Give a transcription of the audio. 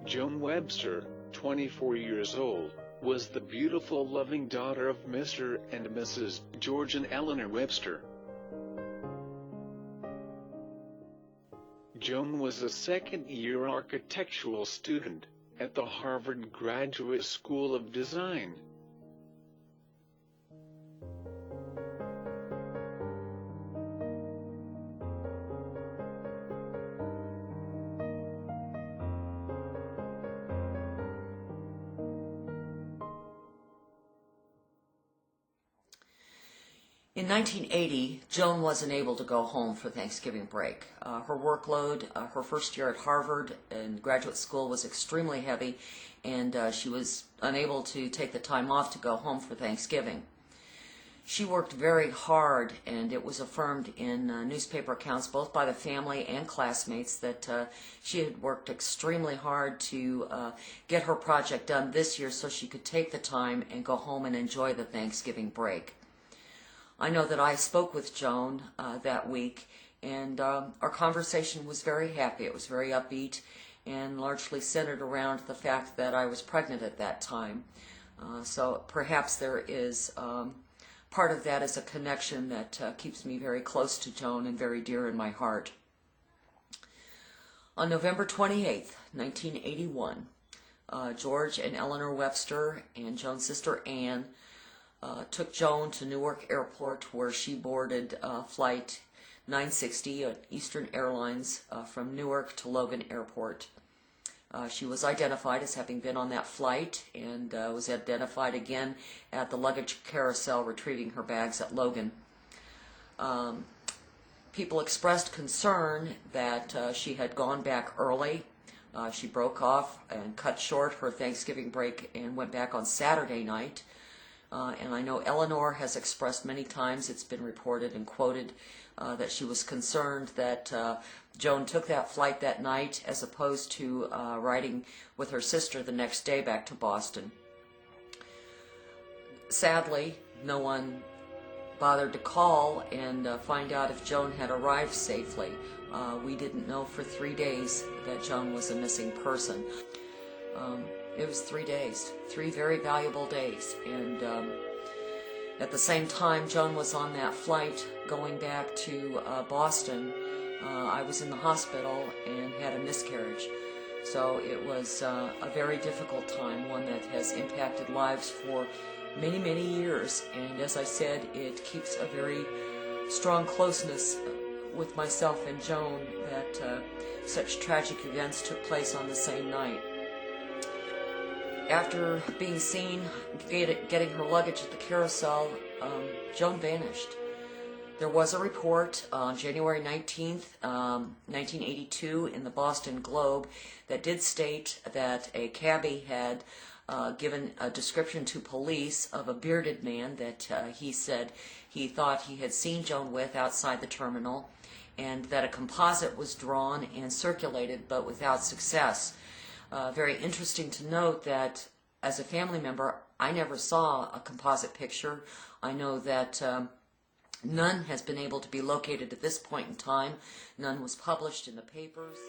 Joan Webster, 24 years old, was the beautiful loving daughter of Mr. and Mrs. George and Eleanor Webster. Joan was a second-year architectural student at the Harvard Graduate School of Design. In 1980, Joan wasn't able to go home for Thanksgiving break. Her workload, her first year at Harvard and graduate school was extremely heavy, and she was unable to take the time off to go home for Thanksgiving. She worked very hard, and it was affirmed in newspaper accounts both by the family and classmates that she had worked extremely hard to get her project done this year so she could take the time and go home and enjoy the Thanksgiving break. I know that I spoke with Joan that week, and our conversation was very happy. It was very upbeat and largely centered around the fact that I was pregnant at that time. So perhaps there is part of that is a connection that keeps me very close to Joan and very dear in my heart. On November 28th, 1981, George and Eleanor Webster and Joan's sister Anne took Joan to Newark Airport, where she boarded Flight 960 at Eastern Airlines from Newark to Logan Airport. She was identified as having been on that flight and was identified again at the luggage carousel retrieving her bags at Logan. People expressed concern that she had gone back early. She broke off and cut short her Thanksgiving break and went back on Saturday night. And I know Eleanor has expressed many times, it's been reported and quoted, that she was concerned that Joan took that flight that night as opposed to riding with her sister the next day back to Boston. Sadly, no one bothered to call and find out if Joan had arrived safely. We didn't know for 3 days that Joan was a missing person. It was 3 days, 3 very valuable days, and at the same time Joan was on that flight going back to Boston, I was in the hospital and had a miscarriage. So it was a very difficult time, one that has impacted lives for many, many years, and as I said, it keeps a very strong closeness with myself and Joan that such tragic events took place on the same night. After being seen getting her luggage at the carousel, Joan vanished. There was a report on January 19th, 1982 in the Boston Globe that did state that a cabbie had given a description to police of a bearded man that he said he thought he had seen Joan with outside the terminal, and that a composite was drawn and circulated but without success. Very interesting to note that as a family member, I never saw a composite picture. I know that none has been able to be located at this point in time. None was published in the papers.